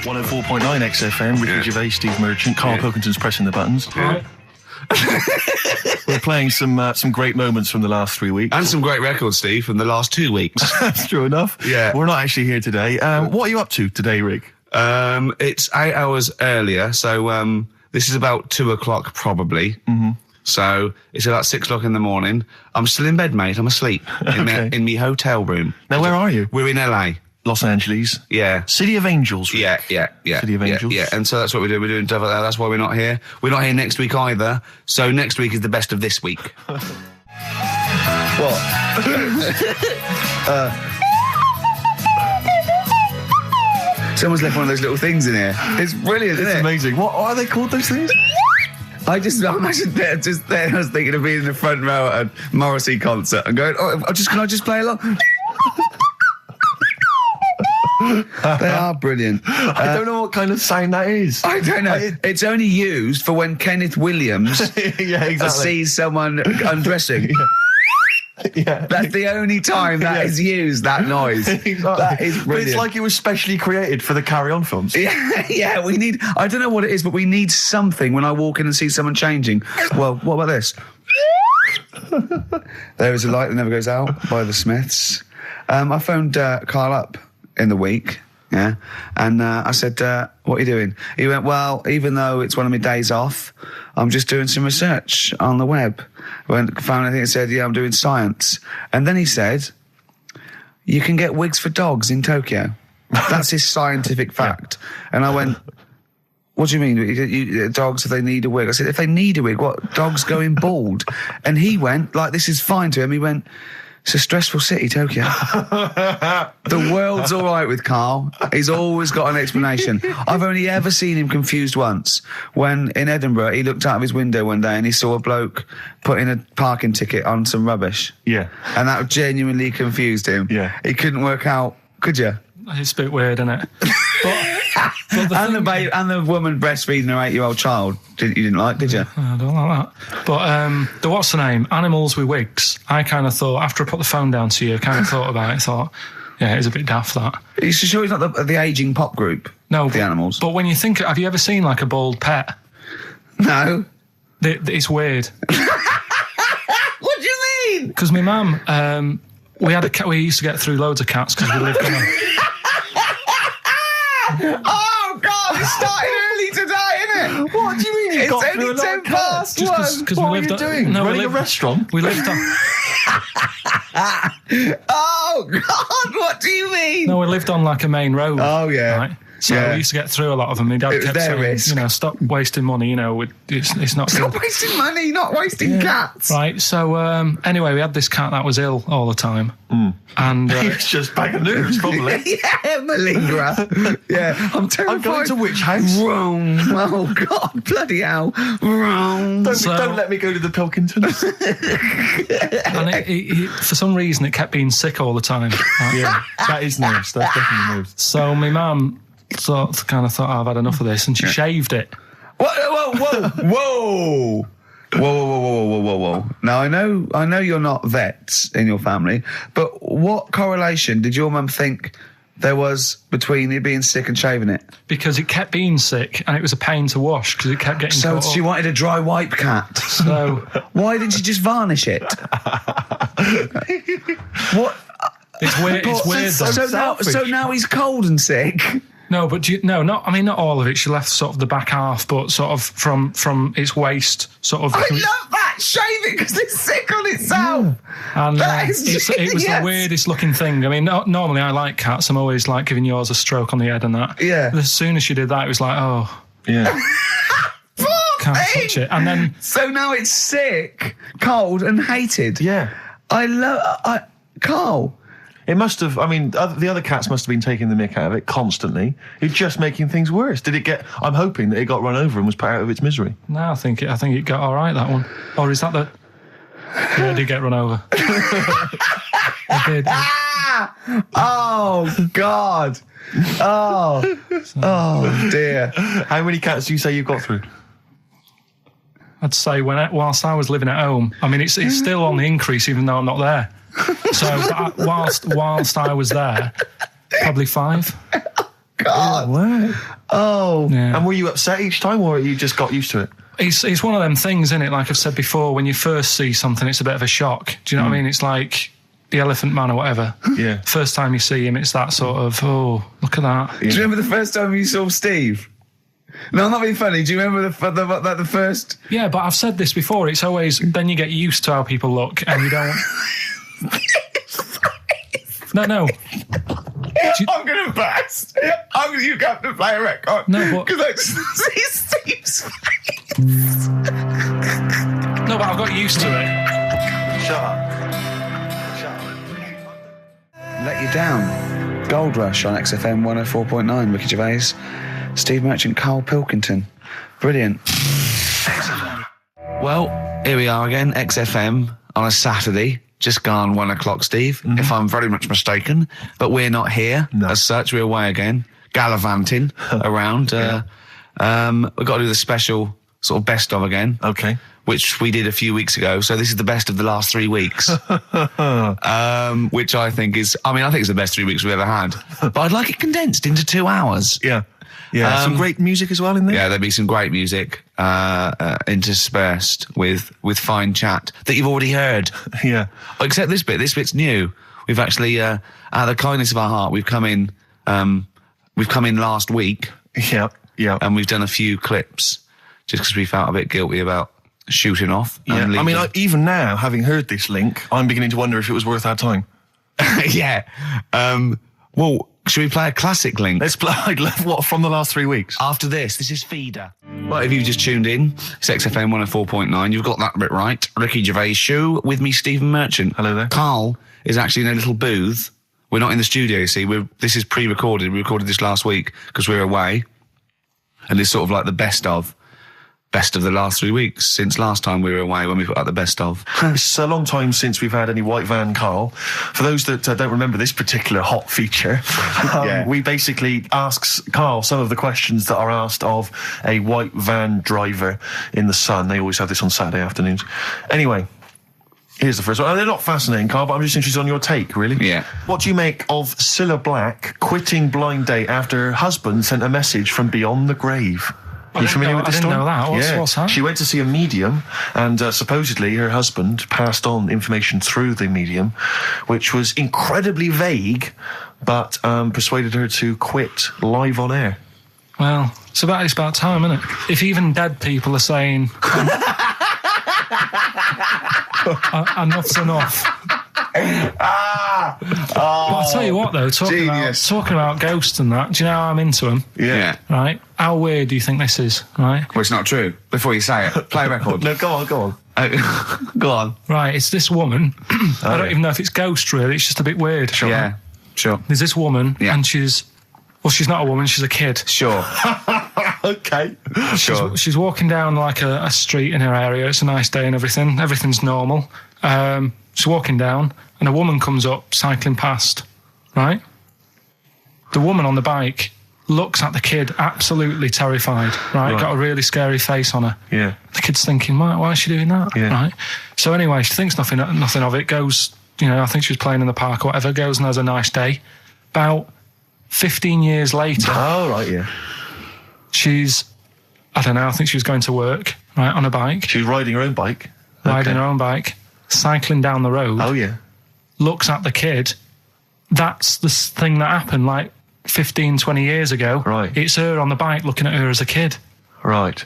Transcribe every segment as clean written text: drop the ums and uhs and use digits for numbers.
104.9 XFM, Ricky Gervais, Steve Merchant, Karl Pilkington's pressing the buttons. Yeah. We're playing some great moments from the last 3 weeks. And some great records, Steve, from the last 2 weeks. That's true enough. Yeah. We're not actually here today. What are you up to today, Rick? It's 8 hours earlier, so this is about 2 o'clock probably. Mm-hmm. So it's about 6 o'clock in the morning. I'm still in bed, mate. I'm asleep in my hotel room. Now, where are you? We're in LA. Los Angeles. Yeah. City of Angels. Rick. Yeah. City of Angels. Yeah, and so that's what we're doing. We're doing stuff like that. That's why we're not here. We're not here next week either. So next week is the best of this week. What? Someone's left one of those little things in here. It's brilliant, isn't it? It's amazing. What are they called, those things? I imagine just there. I was thinking of being in the front row at a Morrissey concert and going, can I just play along? They are brilliant. I don't know what kind of sound that is. I don't know. It's only used for when Kenneth Williams sees someone undressing. Yeah. That's the only time that is used, that noise. Exactly. That is brilliant. But it's like it was specially created for the Carry On films. Yeah, we need, I don't know what it is, but we need something when I walk in and see someone changing. Well, what about this? There is a light that never goes out by the Smiths. I phoned Karl up in the week, and I said, what are you doing? He went, well, even though it's one of my days off, I'm just doing some research on the web. Found anything that said, I'm doing science. And then he said, you can get wigs for dogs in Tokyo. That's his scientific fact. And I went, what do you mean? Dogs, if they need a wig? I said, if they need a wig, what? Dogs going bald? And he went, like, this is fine to him. He went, it's a stressful city, Tokyo. The world's all right with Karl. He's always got an explanation. I've only ever seen him confused once. When in Edinburgh, he looked out of his window one day and he saw a bloke putting a parking ticket on some rubbish. Yeah. And that genuinely confused him. Yeah. He couldn't work out, could you? It's a bit weird, isn't it? And the woman breastfeeding her 8-year-old child, you didn't like, did you? I don't like that. But what's the name? Animals with wigs. I kind of thought, after I put the phone down to you, I kind of thought about it, thought, yeah, it's a bit daft, that. Are you sure he's not the ageing pop group? No. The Animals? But when you think, have you ever seen like a bald pet? No. It's weird. What do you mean? Because my mum, we had a cat, we used to get through loads of cats because we lived on a... Oh, God, it started early today, isn't it? What do you mean? It's only 10 past one. What are you doing? No, running a restaurant? We lived on... Oh, God, what do you mean? No, we lived on like a main road. Oh, yeah. Right? So we used to get through a lot of them. My dad kept saying, risk. Stop wasting money, it's not Stop good. wasting money, not wasting cats. Right, so anyway, we had this cat that was ill all the time. And He was just bag of nerves, probably. Yeah, malingerer. Yeah, I'm terrified. I'm going to which house? Wrong. Oh, God, bloody hell. Wrong. Don't let me go to the Pilkingtons. and he, for some reason, it kept being sick all the time. Right? Yeah, that is nerves. That's definitely nerves. So my mum thought, I've had enough of this, and she shaved it. Whoa. Now, I know you're not vets in your family, but what correlation did your mum think there was between it being sick and shaving it? Because it kept being sick, and it was a pain to wash because it kept getting So caught she up. wanted a dry wipe cat. So why didn't she just varnish it? What? It's weird. It's weird. So now he's cold and sick. No, but not all of it. She left sort of the back half, but sort of from its waist, sort of. I love that. Shave it because it's sick on itself. And That is it was the genius. weirdest looking thing. I mean, normally I like cats. I'm always like giving yours a stroke on the head and that. Yeah. But as soon as she did that, it was like, oh, Yeah. can't touch it. And then So now it's sick, cold, and hated. Yeah. Karl. It must have, the other cats must have been taking the mick out of it constantly. It's just making things worse. I'm hoping that it got run over and was put out of its misery. no, I think it got all right, that one. Or is that the... Yeah, it did get run over. It did. Oh, God. Oh, dear. How many cats do you say you've got through? I'd say whilst I was living at home, it's still on the increase even though I'm not there. So whilst I was there, probably 5. God. Wow. Oh. Yeah. And were you upset each time, or you just got used to it? It's one of them things, isn't it? Like I've said before, when you first see something, it's a bit of a shock. Do you know what I mean? It's like the Elephant Man or whatever. Yeah. First time you see him, it's that sort of, oh, look at that. Do you remember the first time you saw Steve? No, I'm not being funny. Do you remember the first? Yeah, but I've said this before. It's always, then you get used to how people look and you don't... No. I'm going to burst. You have to play a record. No, but... Because I see Steve's face. No, but I've got used to it. Shut up. Let You Down. Gold Rush on XFM 104.9. Ricky Gervais, Steve Merchant, Karl Pilkington. Brilliant. Well, here we are again, XFM on a Saturday. Just gone 1 o'clock, Steve, if I'm very much mistaken. But we're not here as such. We're away again, gallivanting around. We've got to do the special sort of best of again. Okay. Which we did a few weeks ago. So this is the best of the last 3 weeks. Which I think is, I think it's the best 3 weeks we've ever had. But I'd like it condensed into 2 hours. Yeah. Yeah. Some great music as well in there. Yeah, there'll be some great music interspersed with fine chat that you've already heard. Yeah. Except this bit. This bit's new. We've actually, out of the kindness of our heart, we've come in last week. Yeah. Yeah. And we've done a few clips just because we felt a bit guilty about shooting off. Yeah. Even now, having heard this link, I'm beginning to wonder if it was worth our time. Yeah. Well, should we play a classic link? Let's play what from the last 3 weeks. After this is Feeder. Well, if you've just tuned in, it's XFM 104.9. You've got that bit right. Ricky Gervais Show with me, Stephen Merchant. Hello there. Karl is actually in a little booth. We're not in the studio, you see. This is pre-recorded. We recorded this last week because we're away. And it's sort of like the best of the last 3 weeks since last time we were away when we put out the best of. It's a long time since we've had any White Van Karl. For those that don't remember this particular hot feature, we basically ask Karl some of the questions that are asked of a white van driver in the Sun. They always have this on Saturday afternoons. Anyway, here's the first one. They're not fascinating, Karl, but I'm just interested on your take, really. Yeah. What do you make of Cilla Black quitting Blind Date after her husband sent a message from beyond the grave? Are you familiar with this story? I didn't know that. What's that? She went to see a medium, and supposedly her husband passed on information through the medium, which was incredibly vague, but persuaded her to quit live on air. Well, it's about time, isn't it? If even dead people are saying enough's enough. But I'll tell you what, though, talking about ghosts and that, do you know how I'm into them? Yeah. Right? How weird do you think this is, right? Well, it's not true. Before you say it, play a record. No, go on. Go on. Right, it's this woman. I don't even know if it's ghost, really. It's just a bit weird. Sure. Yeah, sure. There's this woman, and she's not a woman, she's a kid. Sure. Okay. Sure. She's walking down like a street in her area. It's a nice day and everything. Everything's normal. She's walking down, and a woman comes up, cycling past, right? The woman on the bike looks at the kid, absolutely terrified, right? Got a really scary face on her. Yeah. The kid's thinking, why is she doing that? Yeah. Right? So anyway, she thinks nothing of it, goes, I think she was playing in the park or whatever, goes and has a nice day. About 15 years later... Oh, right, yeah. I think she was going to work, right, on a bike. She was riding her own bike. Riding her own bike, cycling down the road. Oh, yeah. Looks at the kid. That's the thing that happened like 15, 20 years ago. Right. It's her on the bike looking at her as a kid. Right.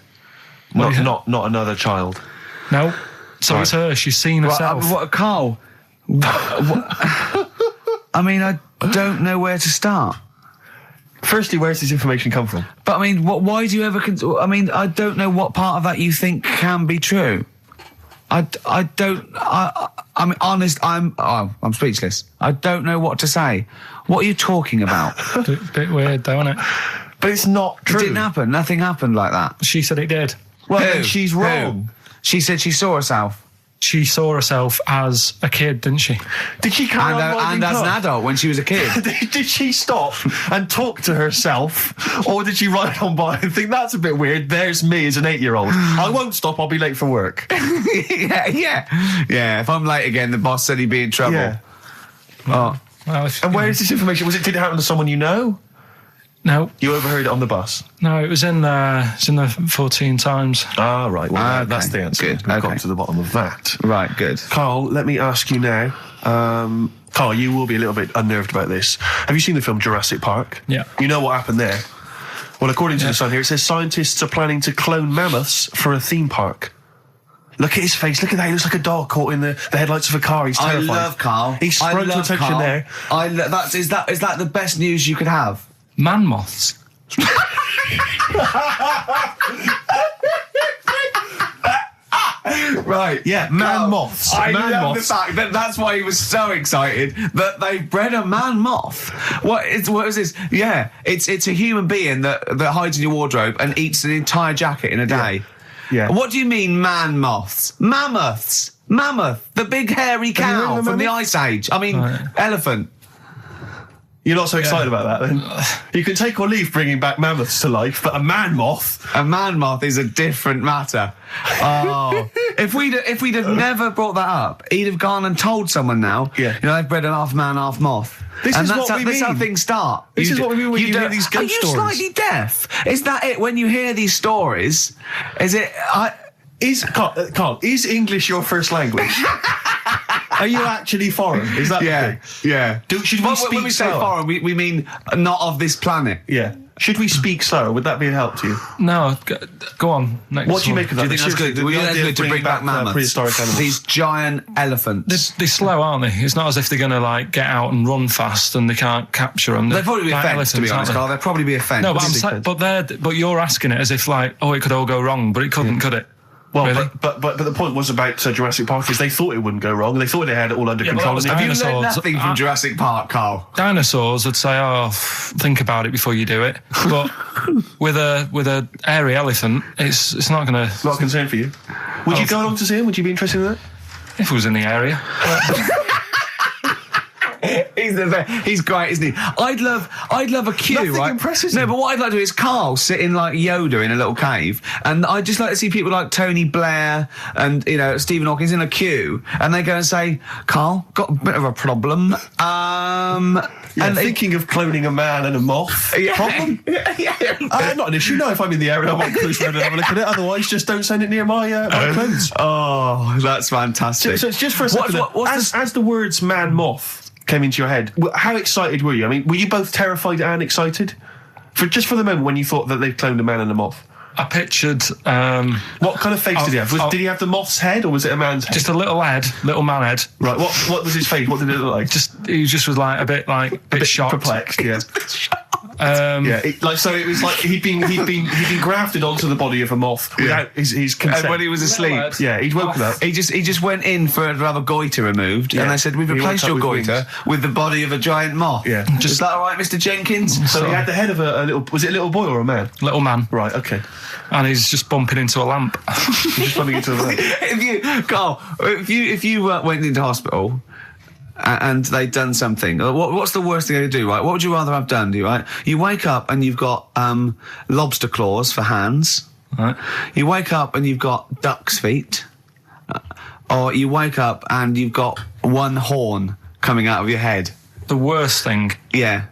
Not another child. No. So it's her. She's seen herself. Karl? I don't know where to start. Firstly, where's this information come from? But why do you ever... I don't know what part of that you think can be true. I'm speechless. I don't know what to say. What are you talking about? Bit weird, though, isn't it? But it's not true. It didn't happen. Nothing happened like that. She said it did. Well, then she's wrong. She said she saw herself. She saw herself as a kid, didn't she? Did she carry on riding and as an adult when she was a kid? Did she stop and talk to herself, or did she ride on by and think that's a bit weird? There's me as an 8-year-old. I won't stop. I'll be late for work. Yeah. If I'm late again, the boss said he'd be in trouble. Yeah. Well, and where is this information? Did it happen to someone you know? No. You overheard it on the bus? No, it was in the 14 Times. Ah, right. Well, Okay. that's the answer. Good. We've Okay. got to the bottom of that. Right, good. Carl, let me ask you now. Carl, you will be a little bit unnerved about this. Have you seen the film Jurassic Park? Yeah. You know what happened there? Well, according to the Sun here, it says scientists are planning to clone mammoths for a theme park. Look at his face. Look at that. He looks like a dog caught in the headlights of a car. He's terrified. I love Carl. He spoke to attention Carl. there. Is that the best news you could have? Man-Moths. Right. Yeah, man-moths. I love the Man-moths. fact that that's why he was so excited that they bred a man-moth. What is this? Yeah, it's a human being that hides in your wardrobe and eats an entire jacket in a day. Yeah. What do you mean man-moths? Mammoths. Mammoth, the big hairy Have you heard cow of a from the mammoth? Ice Age. I mean, Right. elephant. You're not so excited about that, then? You can take or leave bringing back mammoths to life, but a man-moth... A man-moth is a different matter. Oh, if we'd have never brought that up, he'd have gone and told someone now. Yeah. You know, I've bred an half man, half moth. This is what we That's how mean. things start. This is what we mean when you hear don't- these ghost Are you stories. slightly deaf? Is that it? When you hear these stories, is it? Carl, is English your first language? Are you actually foreign? Is that the thing? yeah. Should we When speak we say slower? foreign, we mean not of this planet. Yeah. Should we speak slower? Would that be a help to you? No, go on. Next What do you one. make of Do that? you think that's Seriously, good? the That's idea of good to bring bringing back mammoths? prehistoric animals. These giant elephants. They're slow, aren't they? It's not as if they're going to like get out and run fast and they can't capture them. They'd probably be a Like fence, to be elephants, honest, aren't Carl. They'd probably be a fence. they? No, but Defense. but you're asking it as if like, oh, it could all go wrong, but it couldn't, could it? Well, Really? but the point was about Jurassic Park is they thought it wouldn't go wrong. And they thought they had it all under Yeah, but control. that was And Have you dinosaurs. learned nothing from Jurassic Park, Carl? Dinosaurs would say, "Oh, think about it before you do it." But with a hairy elephant, it's not going to. not a concern for you. Would you go along to see him? Would you be interested in that? If it was in the area, He's great, isn't he? I'd love a queue, Nothing right? impresses No, him. but what I'd like to do is Carl sitting like Yoda in a little cave, and I'd just like to see people like Tony Blair and Stephen Hawkins in a queue, and they go and say, "Carl, got a bit of a problem." Yeah, and thinking of cloning a man and a moth. Problem? Not an issue. No, if I'm in the area, I might cruise around and have a look at it. Otherwise, just don't send it near my clothes. Oh, that's fantastic. So it's just for a second. As the words "man-moth" came into your head, how excited were you? I mean, were you both terrified and excited? For the moment when you thought that they'd cloned a man and a moth? I pictured What kind of face did he have? Did he have the moth's head or was it a man's head? just a little man head. Right, what was his face? What did it look like? He just was like a bit shocked. Perplexed, yeah. Yeah, So it was like he'd been grafted onto the body of a moth without his consent. And when he was asleep, lad. Yeah, he'd woken up. he just went in for to have a goiter removed, Yeah. and they said, "We've He replaced woke your up with goiter with the body of a giant moth." Yeah. Is that all right, Mr. Jenkins? So he had the head of a little. Was it a little boy or a man? little man, Right. Okay. and he's just bumping into a lamp. He's just running into a man. If you went into hospital and they'd done something, what's the worst thing they could do, right? What would you rather have done, right? You wake up and you've got lobster claws for hands. Right. You wake up and you've got duck's feet. Or you wake up and you've got one horn coming out of your head. The worst thing, Yeah.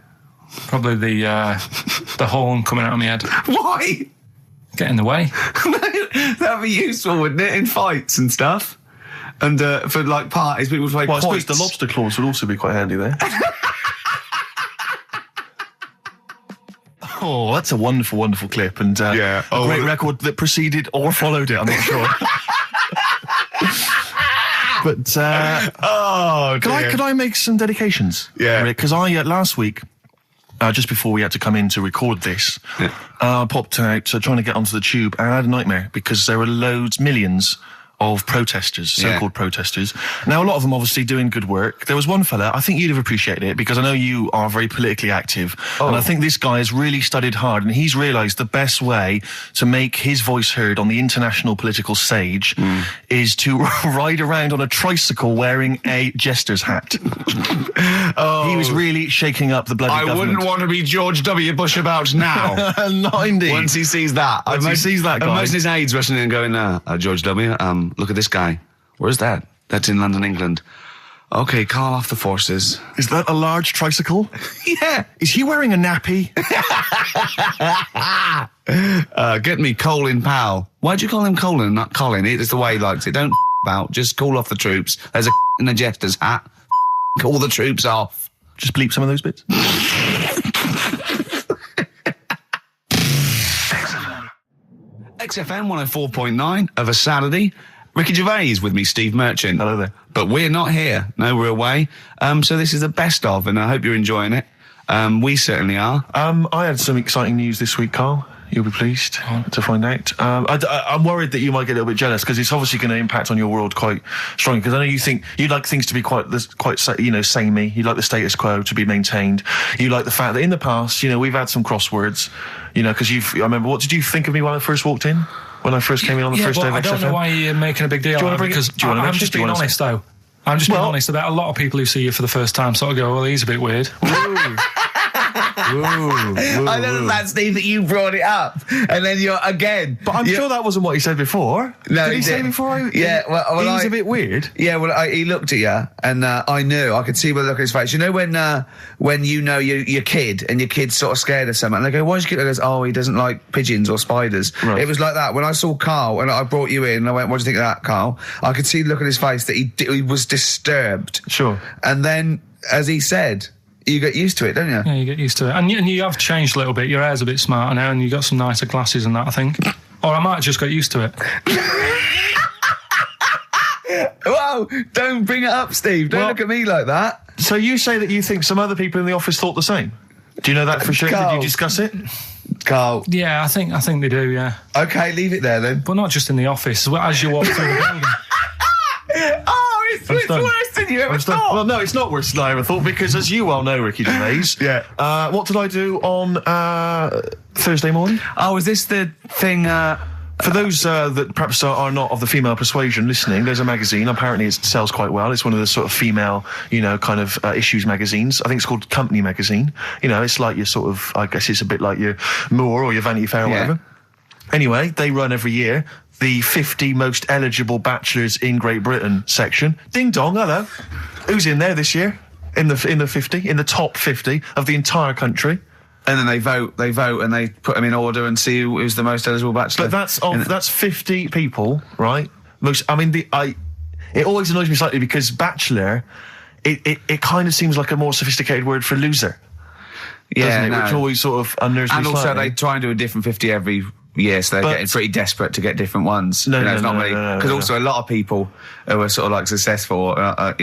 probably the horn coming out of my head. Why? Get in the way. That'd be useful, wouldn't it, in fights and stuff? And for like parties, people would play Well, I suppose quoits. the lobster claws would also be quite handy there. Oh, that's a wonderful, wonderful clip, and Yeah. a great record that preceded or followed it. I'm not sure. But Oh, could I make some dedications? Yeah. Because I last week, just before we had to come in to record this, I popped out trying to get onto the tube, and I had a nightmare because there were millions of protesters, so-called protesters. Now, a lot of them obviously doing good work. There was one fella, I think you'd have appreciated it, because I know you are very politically active, and I think this guy has really studied hard, and he's realised the best way to make his voice heard on the international political stage is to ride around on a tricycle wearing a jester's hat. He was really shaking up the bloody government. want to be George W. Bush about now. Not indeed. Once he sees that. Once he sees that guy. Imagine his aides rushing in and going, George W., look at this guy. Where's that? That's in London, England. Okay, Karl off the forces. Is that a large tricycle? Yeah. Is he wearing a nappy? Get me Colin Powell. Why'd you call him Colin, not Colin? It's the way he likes it. Don't about. Just call off the troops. There's a in a jester's hat. Call the troops off. Just bleep some of those bits. XFM 104.9 of a Saturday. Ricky Gervais with me, Steve Merchant. Hello there. But we're not here. No, we're away. So this is the best of, and I hope you're enjoying it. We certainly are. I had some exciting news this week, Karl. You'll be pleased to find out. I'm worried that you might get a little bit jealous because it's obviously going to impact on your world quite strongly. Because I know you think you'd like things to be quite samey. You like the status quo to be maintained. You like the fact that in the past, we've had some crosswords. Because I remember. What did you think of me when I first walked in? When I first came in on the first day of XFM? I don't know why you're making a big deal out of it, because I'm just being honest, though. I'm just being honest about a lot of people who see you for the first time sort of go, well, he's a bit weird. I know that, Steve, that you brought it up, and then you're again. But I'm sure that wasn't what he said before. No, did he say before? Well, he's a bit weird. Yeah, well, he looked at you, and I knew. I could see by the look on his face. You know when your kid, and your kid's sort of scared of something, and they go, "Why's your kid?" He goes, "Oh, he doesn't like pigeons or spiders." Right. It was like that when I saw Karl, and I brought you in, and I went, "What do you think of that, Karl?" I could see the look on his face that he was disturbed. Sure. And then, as he said, you get used to it, don't you? Yeah, you get used to it. And you have changed a little bit. Your hair's a bit smarter now, and you got some nicer glasses and that, I think. Or I might have just got used to it. Whoa, don't bring it up, Steve. Don't look at me like that. So you say that you think some other people in the office thought the same? Do you know that for sure? Karl. Did you discuss it? Karl. Yeah, I think they do, yeah. Okay, leave it there then. But not just in the office, as you walk through the building. Oh, it's worse than you ever thought. Well, no, it's not worse than I ever thought, because as you well know, Ricky Gervais, what did I do on Thursday morning? Oh, is this the thing... For those that perhaps are not of the female persuasion listening, there's a magazine. Apparently, it sells quite well. It's one of the sort of female, issues magazines. I think it's called Company Magazine. It's like your sort of, I guess it's a bit like your Moore or your Vanity Fair or whatever. Anyway, they run every year the 50 most eligible bachelors in Great Britain section. Ding dong, hello. Who's in there this year? In the 50, in the top 50 of the entire country. And then they vote, and they put them in order and see who's the most eligible bachelor. But that's 50 people, right? It always annoys me slightly because bachelor, it kind of seems like a more sophisticated word for loser. Yeah, doesn't it? Which always sort of unnerves me slightly. And also they try and do a different 50 every year, so they're getting pretty desperate to get different ones. No, because also a lot of people who are sort of like successful, are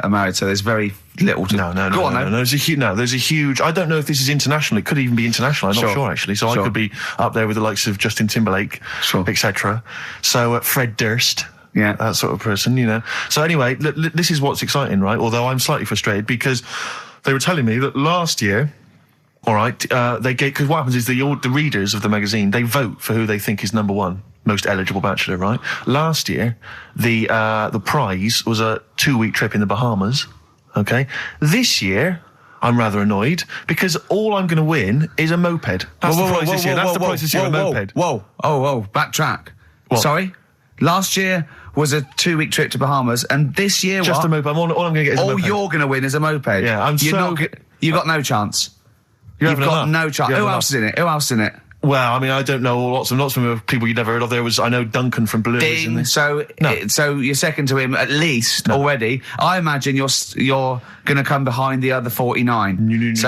married, so there's very little to... No. There's a huge... I don't know if this is international. It could even be international. I'm not sure, actually. So I could be up there with the likes of Justin Timberlake, etc. So Fred Durst... Yeah, that sort of person, So anyway, this is what's exciting, right? Although I'm slightly frustrated because they were telling me that last year... All right, because what happens is the readers of the magazine, they vote for who they think is number one most eligible bachelor, right? Last year, the prize was a 2-week trip in the Bahamas. Okay, this year I'm rather annoyed because all I'm going to win is a moped. That's the prize this year. That's the prize this year, a moped. Whoa, backtrack. What? Sorry, last year was a 2-week trip to Bahamas, and this year just a moped. All I'm going to get is a moped. All you're going to win is a moped. Yeah, you got no chance. You've got no chance. Who else is in it? Well, I mean, I don't know lots of people you'd never heard of. I know Duncan from Blue. Ding. So you're second to him at least already. I imagine you're going to come behind the other 49. Because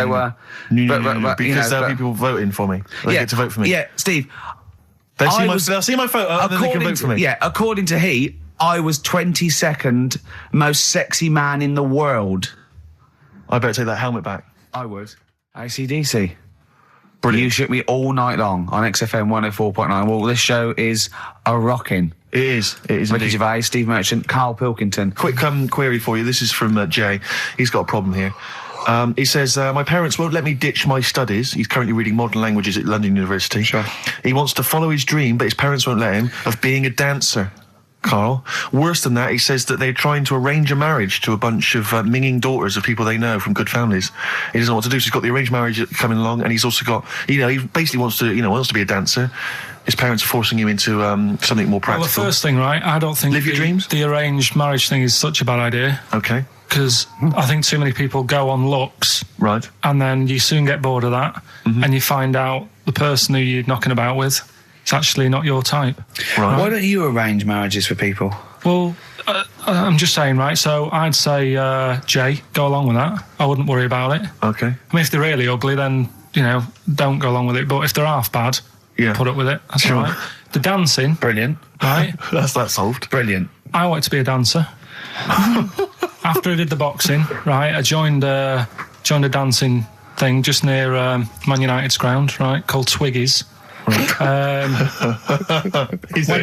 there are people voting for me. They get to vote for me. Yeah, Steve. They'll see my photo and then they can vote for me. Yeah, according to Heat, I was 22nd most sexy man in the world. I better take that helmet back. I would. AC/DC. Brilliant. You shook me all night long on XFM 104.9. Well, this show is a rocking. It is. Ricky Gervais, Steve Merchant, Karl Pilkington. Quick query for you. This is from Jay. He's got a problem here. He says, my parents won't let me ditch my studies. He's currently reading modern languages at London University. Sure. He wants to follow his dream, but his parents won't let him, of being a dancer. Karl. Worse than that, he says that they're trying to arrange a marriage to a bunch of minging daughters of people they know from good families. He doesn't know what to do, so he's got the arranged marriage coming along, and he's also got, he basically wants to be a dancer. His parents are forcing him into something more practical. Well, the first thing, right, I don't think live your dreams. The arranged marriage thing is such a bad idea. Okay. because I think too many people go on looks. Right. And then you soon get bored of that, and you find out the person who you're knocking about with is actually not your type. Right. Why don't you arrange marriages for people? Well, I'm just saying, right? So I'd say, Jay, go along with that. I wouldn't worry about it. Okay. I mean, if they're really ugly, then, don't go along with it. But if they're half bad, put up with it. That's Sure. all right. The dancing. Brilliant. Right? That's that solved. Brilliant. I wanted to be a dancer. After I did the boxing, right, I joined a dancing thing just near Man United's ground, right, called Twiggies. Went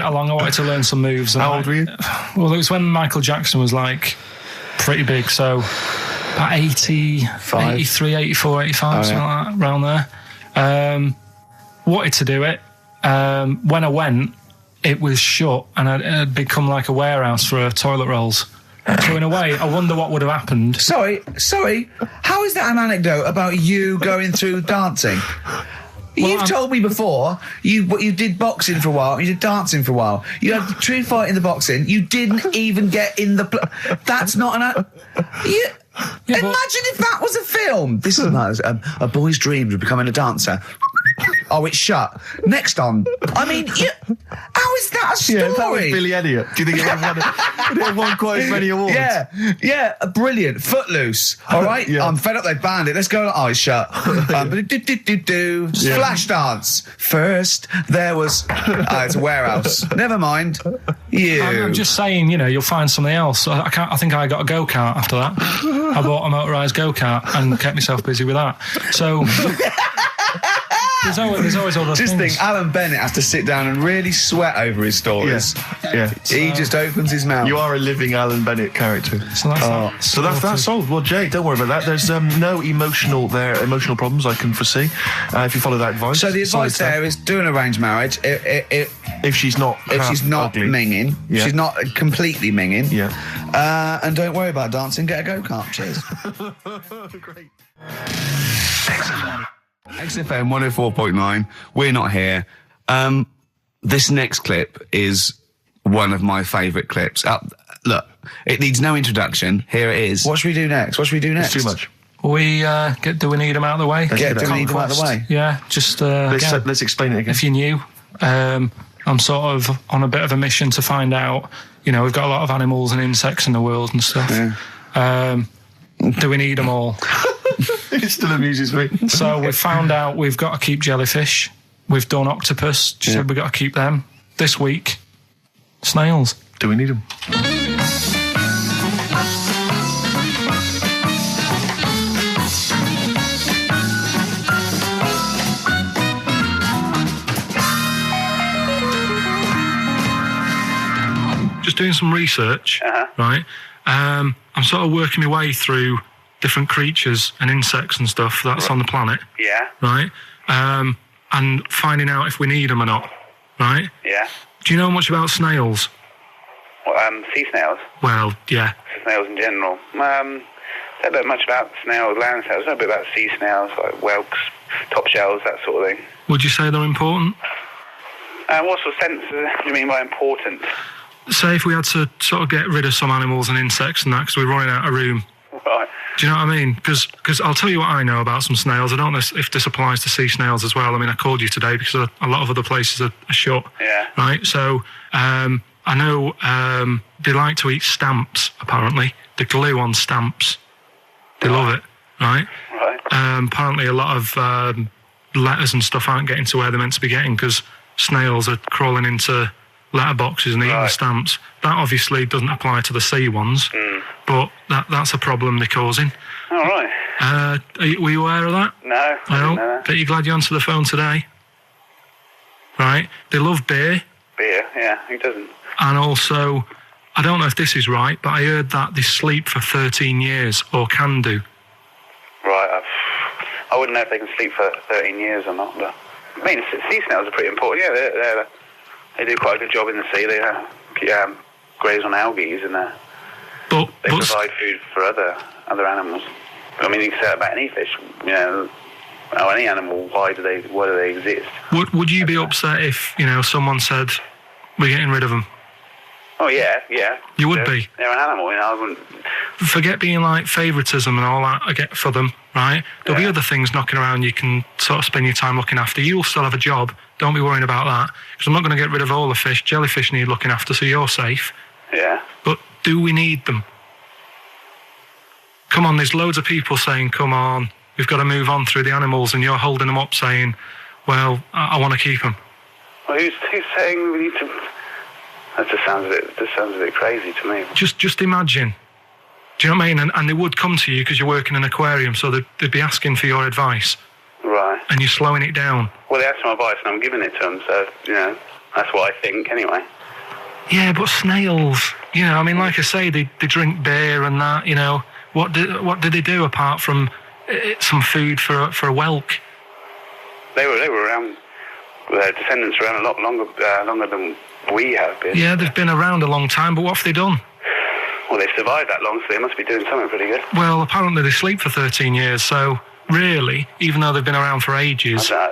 along, I wanted to learn some moves. How old were you? Well, it was when Michael Jackson was, like, pretty big, so about 83, 84, 85, something like that, around there. Wanted to do it. When I went, it was shut, and it had become like a warehouse for toilet rolls. So in a way, I wonder what would have happened. Sorry. How is that an anecdote about you going through dancing? You've told me before you did boxing for a while, you did dancing for a while. You had a true fight in the boxing. You didn't even get in the. That's not an. Imagine if that was a film. This is like a boy's dreams of becoming a dancer. Oh, it's shut. Next on. I mean, how is that a story? Yeah, that was Billy Elliot. Do you think it won quite as many awards? Yeah, brilliant. Footloose. All right, Yeah. I'm fed up. They banned it. Let's go. Oh, it's shut. Flash dance. First, there was. It's a warehouse. Never mind. I'm just saying, you'll find something else. I think I got a go-kart after that. I bought a motorised go-kart and kept myself busy with that. So. There's always other just things. think, Alan Bennett has to sit down and really sweat over his stories. Yeah. He just opens his mouth. You are a living Alan Bennett character. So that's solved. Well, Jay, don't worry about that. There's no emotional problems I can foresee if you follow that advice. So the advice there is do an arranged marriage. If she's not ugly. minging, she's not completely minging. Yeah. And don't worry about dancing. Get a go-kart. Cheers. Great. XFM 104.9. We're not here. This next clip is one of my favourite clips. Look, it needs no introduction. Here it is. What should we do next? It's too much. Do we need them out of the way? Do we need them out of the way? Yeah, just let's explain it again. If you're new, I'm sort of on a bit of a mission to find out. We've got a lot of animals and insects in the world and stuff. Yeah. Do we need them all? It still amuses me. So we've found out we've got to keep jellyfish. We've done octopus. She said we've got to keep them. This week, snails. Do we need them? Just doing some research, right? I'm sort of working my way through different creatures and insects and stuff that's on the planet. Yeah. Right? And finding out if we need them or not. Right? Yeah. Do you know much about snails? Well, sea snails. Well, yeah. Snails in general. Don't know much about snails, land snails. I know a bit about sea snails, like whelks, top shells, that sort of thing. Would you say they're important? What sort of sense do you mean by important? Say if we had to sort of get rid of some animals and insects and that because we're running out of room. Right. Do you know what I mean? Because I'll tell you what I know about some snails. I don't know if this applies to sea snails as well. I mean, I called you today because a lot of other places are shut. Yeah. Right? So I know they like to eat stamps, apparently. The glue on stamps. They love it, right? Right. Apparently a lot of letters and stuff aren't getting to where they're meant to be getting because snails are crawling into letterboxes and eating the stamps. That obviously doesn't apply to the sea ones, but that's a problem they're causing. All right. Were you aware of that? No, I didn't know that. Bet you're glad you answered the phone today. Right? They love beer. Beer, yeah, who doesn't? And also, I don't know if this is right, but I heard that they sleep for 13 years, or can do. Right, I wouldn't know if they can sleep for 13 years or not, but I mean, sea snails are pretty important. Yeah, they do quite a good job in the sea. They graze on algae and they provide food for other animals. I mean, you can say that about any fish, or any animal. Why do they exist? Would you be upset if someone said we're getting rid of them? Oh, yeah. You would be. They're an animal, I wouldn't... Forget being like favouritism and all that I get for them, right? There'll be other things knocking around you can sort of spend your time looking after. You'll still have a job. Don't be worrying about that. Because I'm not going to get rid of all the fish. Jellyfish need looking after, so you're safe. Yeah. But do we need them? Come on, there's loads of people saying, come on, we've got to move on through the animals, and you're holding them up saying, well, I want to keep them. Well, who's saying we need to... That just sounds a bit crazy to me. Just imagine. Do you know what I mean? And they would come to you because you're working in an aquarium, so they'd be asking for your advice. Right. And you're slowing it down. Well, they asked for my advice and I'm giving it to them, so, that's what I think anyway. Yeah, but snails, I mean, like I say, they drink beer and that, What did they do apart from some food for a whelk? They were around, their descendants were around a lot longer than we have been. Yeah, they've been around a long time, but what have they done? Well, they've survived that long, so they must be doing something pretty good. Well, apparently they sleep for 13 years, so really, even though they've been around for ages... I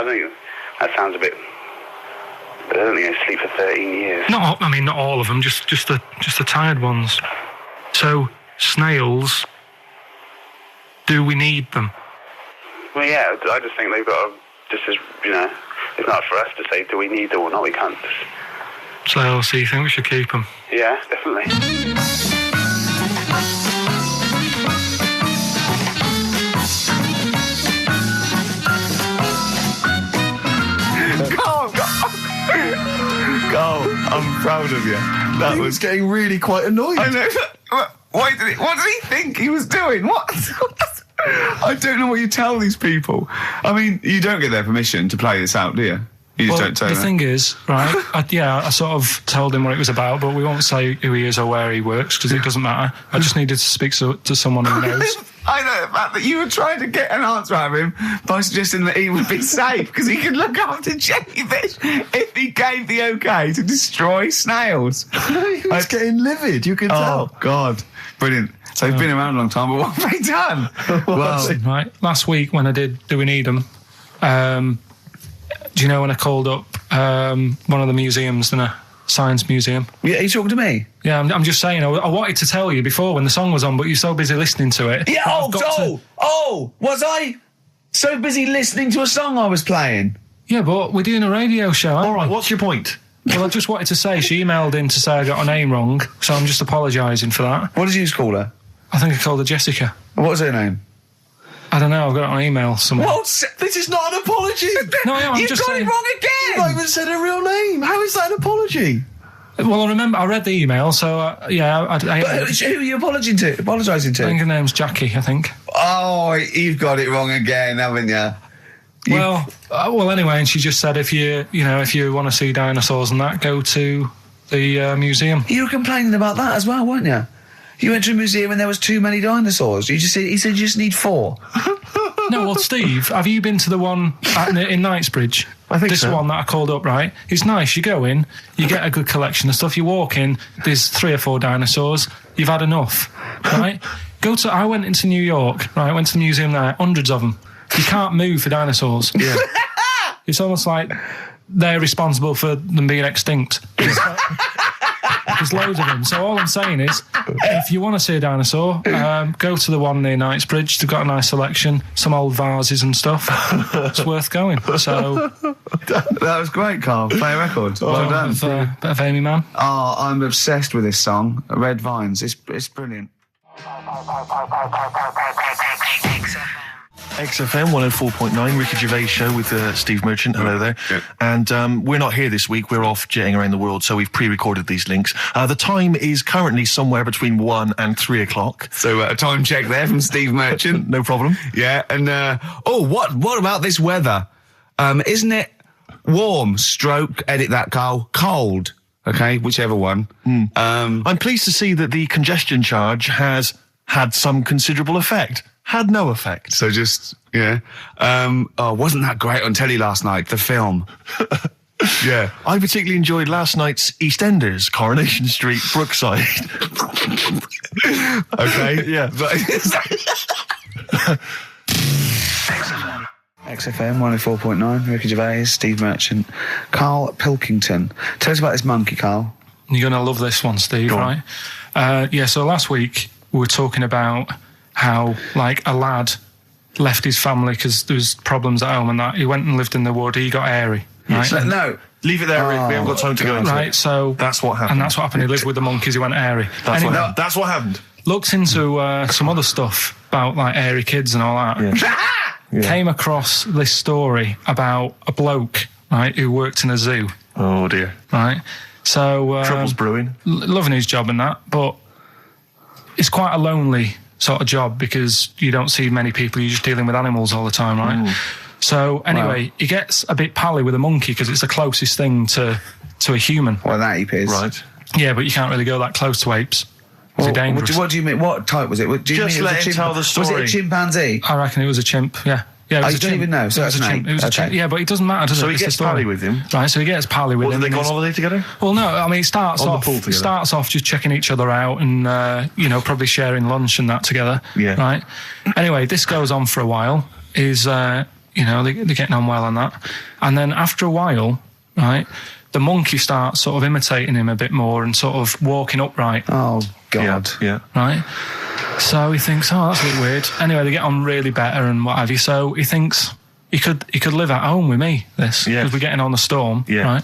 think that sounds a bit... But I don't think they sleep for 13 years. Not all of them, just the tired ones. So, snails, do we need them? Well, yeah, I just think they've got to, just as, it's not for us to say, do we need them or not, we can't just... So you think we should keep them? Yeah, definitely. Go, I'm proud of you. That was getting really quite annoyed. I know. What did he think he was doing? What? I don't know what you tell these people. I mean, you don't get their permission to play this out, do you? You just don't tell the them. thing is, right, I sort of told him what it was about, but we won't say who he is or where he works, because it doesn't matter. I just needed to speak to someone who knows. I know the fact that you were trying to get an answer out of him by suggesting that he would be safe, because he could look after jellyfish if he gave the okay to destroy snails. He was getting livid, you could tell. Oh, God. Brilliant. So they've been around a long time, but what have they done? Well, right, last week when I did Do We Need Them, do you know when I called up one of the museums, in a science museum? Yeah, are you talking to me? Yeah, I'm just saying, I wanted to tell you before when the song was on, but you're so busy listening to it. Yeah, was I so busy listening to a song I was playing? Yeah, but we're doing a radio show, aren't we? All right, what's your point? Well, I just wanted to say, she emailed in to say I got her name wrong, so I'm just apologising for that. What did you call her? I think I called her Jessica. What was her name? I don't know, I've got it on email somewhere. What? This is not an apology. No, I'm You've just got saying... it wrong again! You've not even said her real name. How is that an apology? Well, I remember I read the email, so But who are you apologising to? I think her name's Jackie, I think. Oh, you've got it wrong again, haven't you? Well, anyway, and she just said if you want to see dinosaurs and that, go to the museum. You were complaining about that as well, weren't you? You went to a museum and there was too many dinosaurs. He said you just need 4. No, well, Steve, have you been to the one in Knightsbridge? I think this so. one that I called up, right? It's nice. You go in, you get a good collection of stuff. You walk in, there's 3 or 4 dinosaurs. You've had enough, right? I went into New York, right? I went to the museum there, hundreds of them. You can't move for dinosaurs. Yeah. It's almost like they're responsible for them being extinct. There's loads of them. So all I'm saying is, if you want to see a dinosaur, go to the one near Knightsbridge. They've got a nice selection, some old vases and stuff. It's worth going. So that was great, Karl. Play a record. Well done. Bit of Amy Man. Oh, I'm obsessed with this song, Red Vines. It's brilliant. XFM 104.9, Ricky Gervais Show with Steve Merchant. Hello there. Yeah. And we're not here this week. We're off jetting around the world, so we've pre-recorded these links. The time is currently somewhere between 1 and 3 o'clock. So a time check there from Steve Merchant. No problem. Yeah, and what about this weather? Isn't it warm, stroke, edit that, Karl, cold? Okay, whichever one. I'm pleased to see that the congestion charge has had some considerable effect. Had no effect. So just, yeah. Wasn't that great on telly last night, the film? Yeah. I particularly enjoyed last night's EastEnders, Coronation Street, Brookside. Okay. Yeah. XFM 104.9, Ricky Gervais, Steve Merchant, Karl Pilkington. Tell us about this monkey, Karl. You're going to love this one, Steve, right? So last week we were talking about how, like, a lad left his family because there was problems at home and that. He went and lived in the wood. He got airy, right? No. Leave it there, Rick. We haven't got time to go into it. Right, so... That's what happened. And that's what happened. He lived with the monkeys. He went airy. That's what happened. Looked into some other stuff about, like, airy kids and all that. Yeah. Came across this story about a bloke, right, who worked in a zoo. Oh, dear. Right? So... Trouble's brewing. Loving his job and that, but it's quite a lonely sort of job because you don't see many people. You're just dealing with animals all the time, right? So anyway, he gets a bit pally with a monkey because it's the closest thing to a human. Well, that ape is. Right. Yeah, but you can't really go that close to apes. It's dangerous. What do you mean? What type was it? Do you Just mean let him tell the story. Was it a chimpanzee? I reckon it was a chimp, yeah. Yeah, it was you don't even know, so that's an ape. It was a chimp. Yeah, but it doesn't matter, does it? So he gets pally with him? Right, so he gets pally with him. Have they gone on holiday together? Well, no, I mean, it starts On the pool together? starts off just checking each other out and, probably sharing lunch and that together. Yeah. Right? Anyway, this goes on for a while. They're getting on well on that. And then after a while, right, the monkey starts sort of imitating him a bit more and sort of walking upright. Oh, God. Yeah. Right? So he thinks, oh, that's a bit weird. Anyway, they get on really better and what have you. So he thinks he could live at home with me, because we're getting on the storm. Yeah. Right?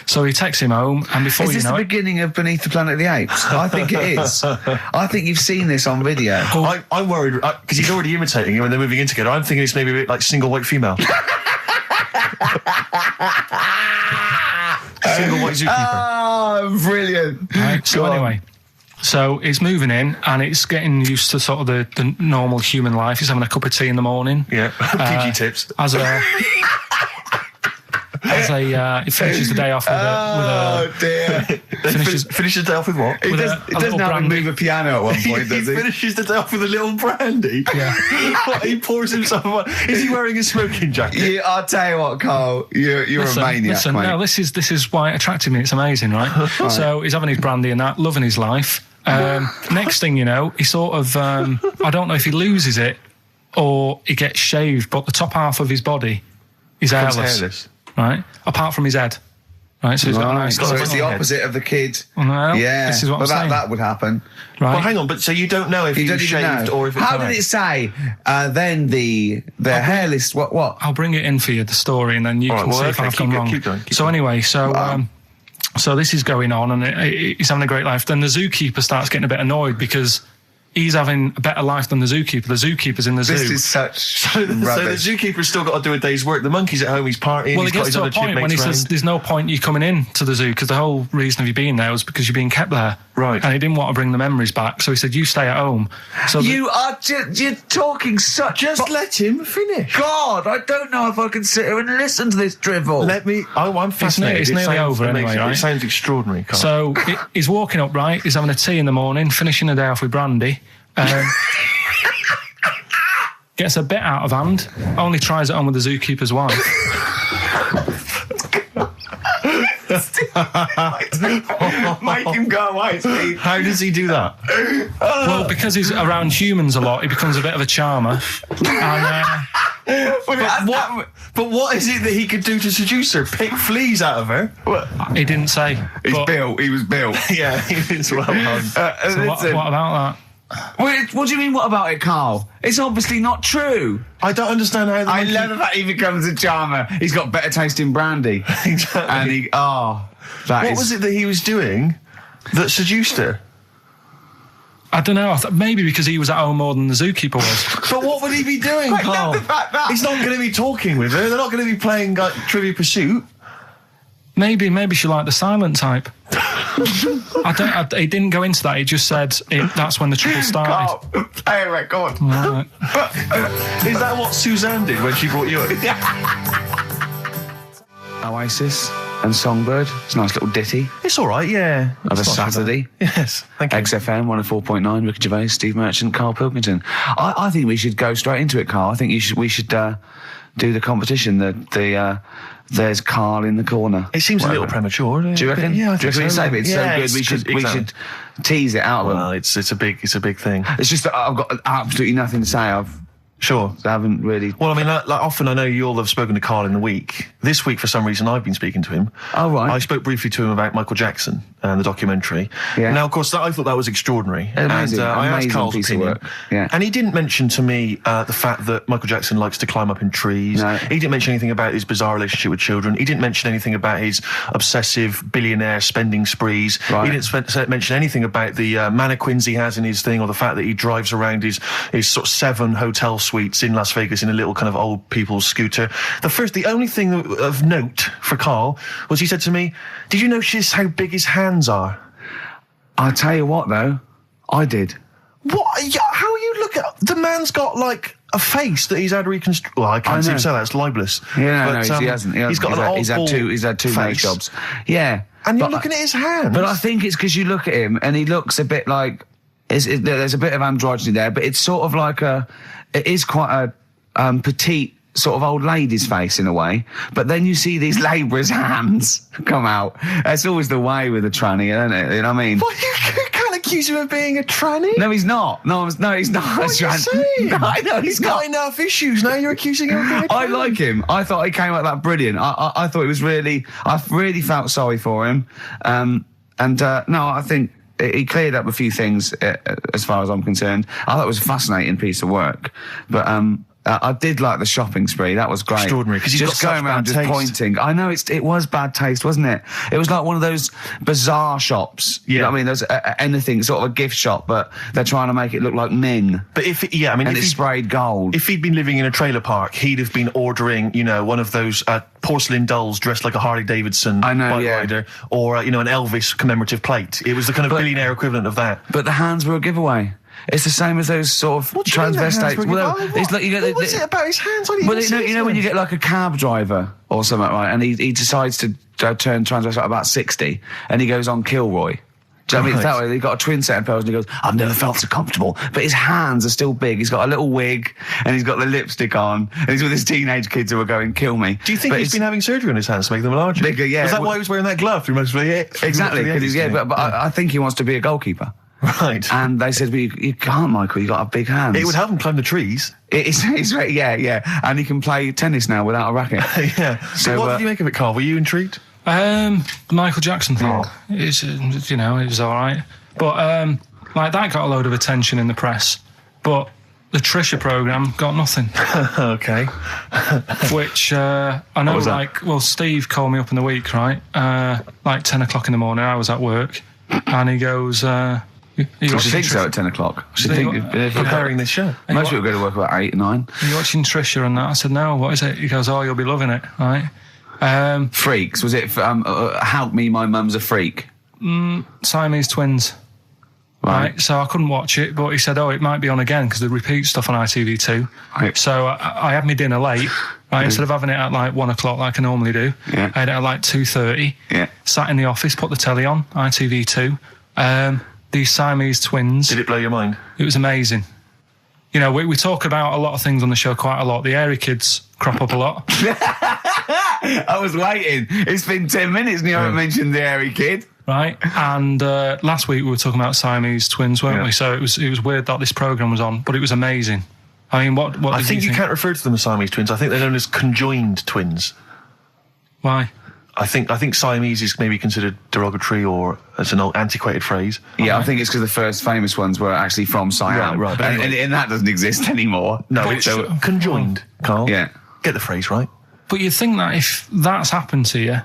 So he takes him home, and before you know it... Is this the beginning of Beneath the Planet of the Apes? I think it is. I think you've seen this on video. I'm worried, because he's already imitating him when they're moving in together. I'm thinking it's maybe a bit like Single White Female. Single White Zookeeper. Oh, brilliant. Right, so anyway... So he's moving in, and it's getting used to sort of the normal human life. He's having a cup of tea in the morning. Yeah, PG tips. He finishes the day off with a dear. Finishes the day off with what? He doesn't have to move a piano at one point, does he? He finishes the day off with a little brandy. Yeah. He pours himself one. Is he wearing a smoking jacket? I'll tell you what, Karl, you're a maniac, mate. No, this is why it attracted me. It's amazing, right? So he's having his brandy and that, loving his life. Next thing you know, he sort of, I don't know if he loses it or he gets shaved, but the top half of his body is hairless. Right? Apart from his head. Right? So he's got a nice... So it's the opposite of the kid. Well, yeah. This is what I'm saying. That would happen. Right. Well, hang on, but so you don't know if he was shaved or if it's... How did it say, then the hairless... What? I'll bring it in for you, the story, and then you can see if I've gone wrong. Keep going. Anyway, so this is going on, and he's having a great life. Then the zookeeper starts getting a bit annoyed because he's having a better life than the zookeeper. The zookeeper's in the zoo. This is such rubbish. So the zookeeper's still got to do a day's work. The monkey's at home, he's partying. Well, he gets to a point when he says, there's no point you coming in to the zoo, because the whole reason of you being there was because you're being kept there. Right. And he didn't want to bring the memories back, so he said, you stay at home. So you're talking such... Just let him finish. God, I don't know if I can sit here and listen to this drivel. I'm fascinated. It's nearly over anyway, right? It sounds extraordinary, Karl. So he's walking upright, he's having a tea in the morning, finishing the day off with brandy. Gets a bit out of hand, only tries it on with the zookeeper's wife. Make him go away, Steve. How does he do that? Well, because he's around humans a lot, he becomes a bit of a charmer. But what is it that he could do to seduce her? Pick fleas out of her? He didn't say. He was built. Yeah, he was well done. So what about that? What do you mean, what about it, Karl? It's obviously not true. I don't understand how... I love the fact he becomes a charmer. He's got better taste in brandy. Exactly. And what was it that he was doing that seduced her? I don't know. Maybe because he was at home more than the zookeeper was. But what would he be doing, Karl? He's not going to be talking with her. They're not going to be playing Trivial Pursuit. Maybe she liked the silent type. He didn't go into that. He just said that's when the trouble started. Play a record. Right. Is that what Suzanne did when she brought you in? Oasis and Songbird. It's a nice little ditty. It's all right, yeah. Of a Saturday. Yes, thank you. XFM 104.9, Ricky Gervais, Steve Merchant, Karl Pilkington. I think we should go straight into it, Karl. I think we should do the competition. There's Karl in the corner. It seems a little premature. Do you reckon? Yeah, I think so. It's so good. We should tease it out. Well, it's a big thing. It's just that I've got absolutely nothing to say. Sure. So I haven't really... Well, I mean, like often I know you'll have spoken to Karl in the week. This week, for some reason, I've been speaking to him. Oh, right. I spoke briefly to him about Michael Jackson and the documentary. Yeah. Now, of course, I thought that was extraordinary. Amazing, and I asked Karl's piece of opinion. work. Yeah. And he didn't mention to me the fact that Michael Jackson likes to climb up in trees. No. He didn't mention anything about his bizarre relationship with children. He didn't mention anything about his obsessive billionaire spending sprees. Right. He didn't mention anything about the mannequins he has in his thing, or the fact that he drives around his sort of 7 hotel suites in Las Vegas in a little kind of old people's scooter. The only thing of note for Karl was he said to me, "Did you notice how big his hands are?" I'll tell you what, though, I did. What? How you look at the man's got like a face that he's had reconstructed. Well, I can't seem to say that, it's libelous. Yeah, but, no, he hasn't. He's got an old he's had two nose jobs. Yeah. And you're looking at his hands. But I think it's because you look at him and he looks a bit like... there's a bit of androgyny there, but it's sort of like it is quite a petite sort of old lady's face in a way. But then you see these labourers' hands come out. That's always the way with a tranny, isn't it? You know what I mean? Well, you can't accuse him of being a tranny. No, he's not. No, he's not. What are you saying? No, I know he's got enough issues. Now you're accusing him of being a tranny. I like him. I thought he came out that brilliant. I thought it was really... I really felt sorry for him. No, I think... He cleared up a few things as far as I'm concerned. I thought it was a fascinating piece of work. But I did like the shopping spree. That was great. Extraordinary, because he's just got going around such just bad taste. pointing. I know it was bad taste, wasn't it? It was like one of those bizarre shops. Yeah. You know what I mean? There's anything, sort of a gift shop, but they're trying to make it look like Ming. But if it's sprayed gold. If he'd been living in a trailer park, he'd have been ordering, one of those porcelain dolls dressed like a Harley Davidson bike rider, or an Elvis commemorative plate. It was the kind of billionaire equivalent of that. But the hands were a giveaway. It's the same as those sort of transvestites. It's like what's it about his hands? When you get like a cab driver or something, right, and he decides to turn transvestite about 60, and he goes on Kilroy. Do you know what I mean? It's that way. He got a twin set of pearls, and he goes, "I've never felt so comfortable." But his hands are still big. He's got a little wig, and he's got the lipstick on, and he's with his teenage kids who are going, "Kill me." Do you think he's been having surgery on his hands to make them larger? Bigger, yeah. Is that why he was wearing that glove through most of the year? Exactly, but I think he wants to be a goalkeeper. Right. And they said, you can't, Michael, you got to have big hands. It would help him climb the trees. Yeah. And he can play tennis now without a racket. Yeah. So what did you make of it, Karl? Were you intrigued? The Michael Jackson thing, it was all right. But, that got a load of attention in the press. But the Trisha programme got nothing. Okay. Which, I know, Steve called me up in the week, right? 10 o'clock in the morning, I was at work. And he goes, I think so at 10 o'clock. Preparing this show. Most people go to work about 8, 9. Are you watching Trisha and that? I said, no, what is it? He goes, oh, you'll be loving it, right? Freaks. Was it, Help Me, My Mum's a Freak? Siamese twins. Right. So I couldn't watch it, but he said, it might be on again because they repeat stuff on ITV2. Right. So I had my dinner late, right? Instead of having it at 1 o'clock like I normally do, I had it at 2:30. Yeah. Sat in the office, put the telly on, ITV2. These Siamese twins. Did it blow your mind? It was amazing. We talk about a lot of things on the show quite a lot. The hairy kids crop up a lot. I was waiting. It's been 10 minutes and you haven't mentioned the hairy kid. Right, and last week we were talking about Siamese twins, weren't we? So it was weird that this programme was on, but it was amazing. I mean, what I think you can't refer to them as Siamese twins. I think they're known as conjoined twins. Why? I think Siamese is maybe considered derogatory or as an old antiquated phrase. Yeah, I think it's because the first famous ones were actually from Siam. Right. And that doesn't exist anymore. No, it's conjoined, Karl. Yeah. Get the phrase right. But you'd think that if that's happened to you,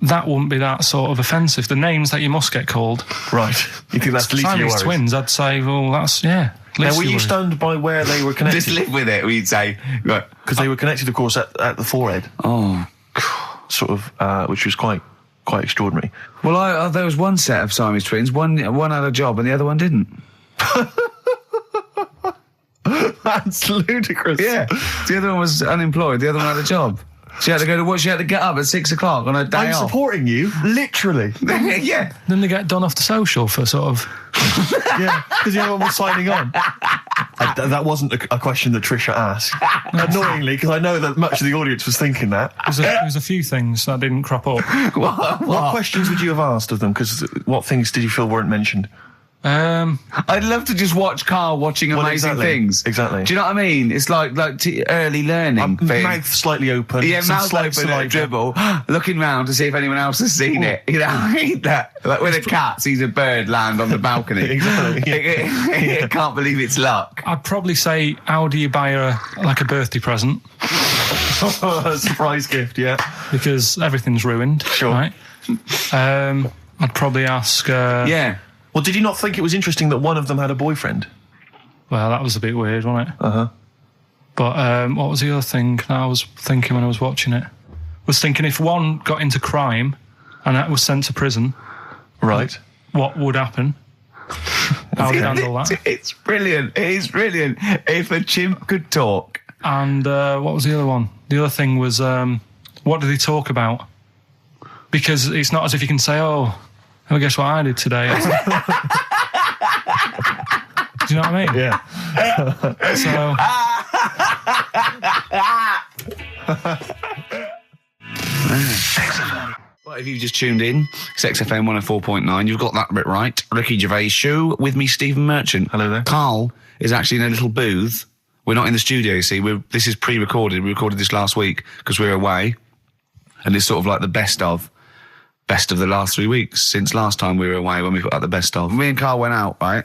that wouldn't be that sort of offensive. The names that you must get called. Right. You think that's the least of your worries? Siamese twins, I'd say, well, that's, yeah. Now, were you stunned by where they were connected? Just live with it, we'd say. Because they were connected, of course, at the forehead. Oh. Sort of, which was quite extraordinary. Well, there was one set of Siamese twins. One had a job and the other one didn't. That's ludicrous. Yeah. The other one was unemployed. The other one had a job. She had to go to work. She had to get up at 6 o'clock on her day off. I'm supporting you, literally. Yeah. Then they get done off the social for sort of... Yeah, because the other one was signing on. That wasn't a question that Trisha asked. Annoyingly, because I know that much of the audience was thinking that. There was a few things that didn't crop up. What questions would you have asked of them? Because what things did you feel weren't mentioned? I'd love to just watch Karl watching amazing things. Exactly. Do you know what I mean? It's like early learning thing. Mouth slightly open. Yeah, mouth open, dribble, looking round to see if anyone else has seen it. You know, I hate that. Like when a cat sees a bird land on the balcony. Exactly. It can't believe it's luck. I'd probably say, how do you buy a birthday present? A surprise gift, yeah. Because everything's ruined. Sure. Right? I'd probably ask... yeah. Well, did you not think it was interesting that one of them had a boyfriend? Well, that was a bit weird, wasn't it? Uh-huh. But what was the other thing I was thinking when I was watching it? I was thinking if one got into crime and that was sent to prison... Right. What would happen? How would you handle that? It's brilliant. It is brilliant. If a chimp could talk. And what was the other one? The other thing was, what did he talk about? Because it's not as if you can say, oh, guess what I did today? Do you know what I mean? Yeah. Well, if you've just tuned in, it's XFM 104.9. You've got that bit right. Ricky Gervais Show with me, Stephen Merchant. Hello there. Karl is actually in a little booth. We're not in the studio, you see. This is pre-recorded. We recorded this last week because we're away. And it's sort of like the best of the last 3 weeks since last time we were away when we put out the best of. Me and Karl went out, right?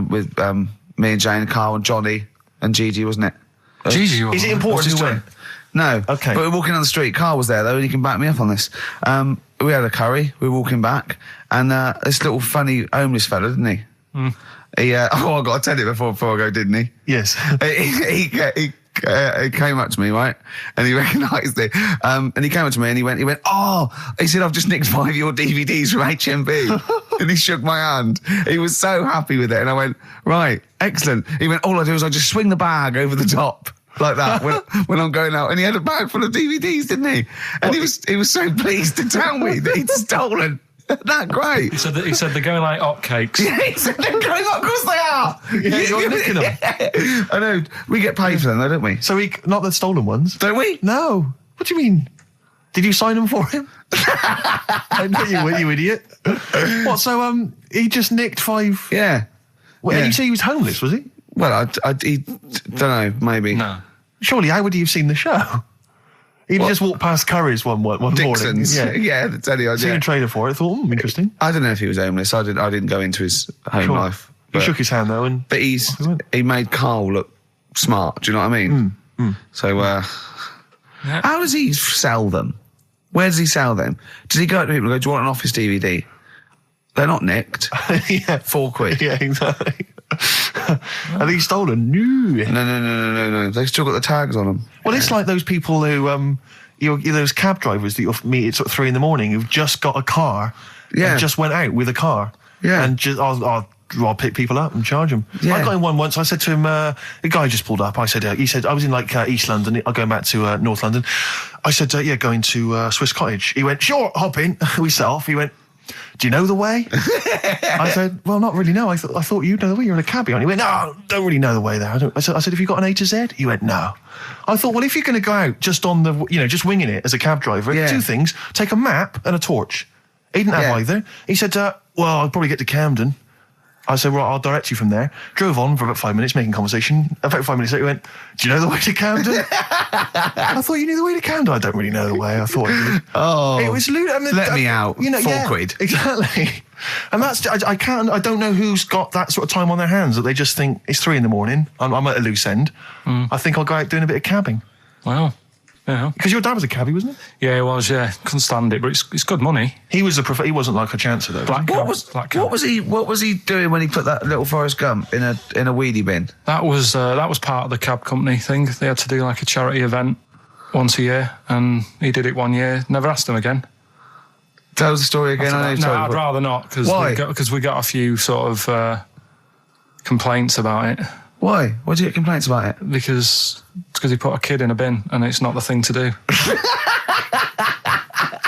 With me and Jane, Karl and Johnny and Gigi, wasn't it? Gigi, is it important who went? No. Okay. But we're walking down the street. Karl was there, though, and he can back me up on this. We had a curry. We were walking back. And this little funny homeless fella, didn't he? Mm. I got to tell it before I go, didn't he? Yes. He came up to me, right? And he recognised it. And he came up to me and he went, oh, he said, I've just nicked 5 of your DVDs from HMV. And he shook my hand. He was so happy with it. And I went, right, excellent. He went, all I do is I just swing the bag over the top. Like that when I'm going out. And he had a bag full of DVDs, didn't he? And he was so pleased to tell me that he'd stolen. That great. He said they're going like hotcakes. Yeah, he said they're going up. Of course they are. Yeah, you're nicking them. Yeah. I know. We get paid for them, though, don't we? So not the stolen ones? Don't we? No. What do you mean? Did you sign them for him? I know you would, you idiot. What? So he just nicked 5. Yeah. Well, yeah. You say he was homeless, was he? Well, I don't know. Maybe. No. Surely, how would he have seen the show? He'd just walked past Curry's one Dixon's. morning. Yeah, that's any idea. Seen a trailer for it. I thought, interesting. I don't know if he was homeless. I didn't go into his home life. He shook his hand though, but he made Karl look smart. Do you know what I mean? So, how does he sell them? Where does he sell them? Does he go to people and go, "Do you want an Office DVD?" They're not nicked. Yeah, £4. Yeah, exactly. Are these stolen? No. They've still got the tags on them. Well, it's like those people who, those cab drivers that you'll meet at sort of 3 a.m. who've just got a car, and just went out with a car, and just I'll pick people up and charge them. Yeah. I got in one once. I said to him, a guy just pulled up. I said, he said I was in like East London. I'm going back to North London. I said, going to Swiss Cottage. He went, sure, hop in. We set off. He went, do you know the way? I said, well, not really, no. I thought you'd know the way. You're in a cabbie. He went, no, don't really know the way there. I said, have you got an A to Z? He went, no. I thought, well, if you're going to go out just on the, just winging it as a cab driver, 2 things, take a map and a torch. He didn't have either. He said, well, I'll probably get to Camden. I said, well, I'll direct you from there. Drove on for about 5 minutes, making conversation. About 5 minutes later, he went, do you know the way to Camden? I thought you knew the way to Camden. I don't really know the way. I thought I did. Oh. It was let me out. £4. Exactly. And that's, I don't know who's got that sort of time on their hands that they just think it's 3 a.m. I'm at a loose end. I think I'll go out doing a bit of cabbing. Wow. Yeah. Because your dad was a cabbie, wasn't he? Yeah, he was, yeah. Couldn't stand it, but it's good money. He was he wasn't like a chancer, though. What was he doing when he put that little Forrest Gump in a weedy bin? That was part of the cab company thing. They had to do like a charity event once a year, and he did it 1 year. Never asked him again. Tell us the story again. I'd rather not, because we got a few sort of complaints about it. Why? Why did you get complaints about it? Because he put a kid in a bin, and it's not the thing to do.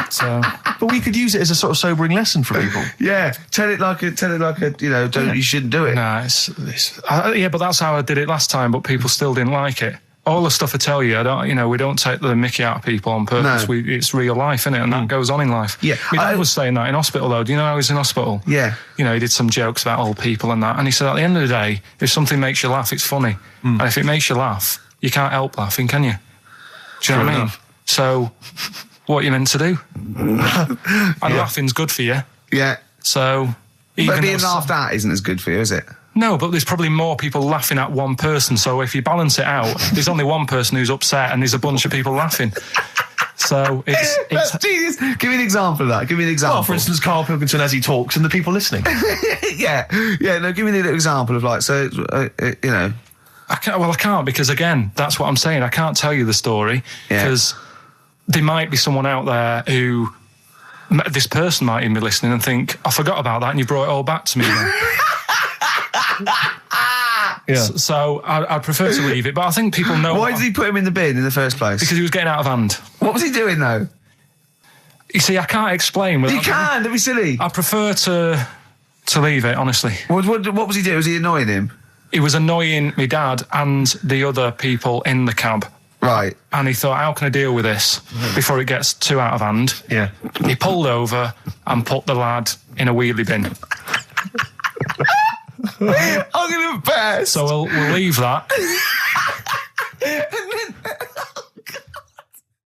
So, but we could use it as a sort of sobering lesson for people. Yeah, tell it like a you shouldn't do it. No, but that's how I did it last time. But people still didn't like it. all the stuff I tell you, we don't take the mickey out of people on purpose. No. It's real life, innit? And that goes on in life. Yeah. My dad was saying that in hospital, though. Do you know how he was in hospital? Yeah. You know, he did some jokes about old people and that. And he said, at the end of the day, if something makes you laugh, it's funny. And if it makes you laugh, you can't help laughing, can you? Do you know what I mean? So, what are you meant to do? And laughing's good for you. Yeah. So... But being laughed at isn't as good for you, is it? No, but there's probably more people laughing at one person. So if you balance it out, there's only one person who's upset and there's a bunch of people laughing. So it's That's genius. Give me an example of that. Give me an example. Well, for instance, Karl Pilkington as he talks and the people listening. yeah. No, give me an example of like, so, you know. I can't because, again, that's what I'm saying. I can't tell you the story because there might be someone out there who... This person might even be listening and think, I forgot about that and you brought it all back to me then. So I'd prefer to leave it, but I think people know... Why did he put him in the bin in the first place? Because he was getting out of hand. What was he doing, though? You see, I can't explain. You can, don't be silly. I prefer to leave it, honestly. What was he doing? Was he annoying him? He was annoying my dad and the other people in the cab. Right. And he thought, how can I deal with this before it gets too out of hand? Yeah. He pulled over and put the lad in a wheelie bin. I'm going to embarrass. So we'll leave that.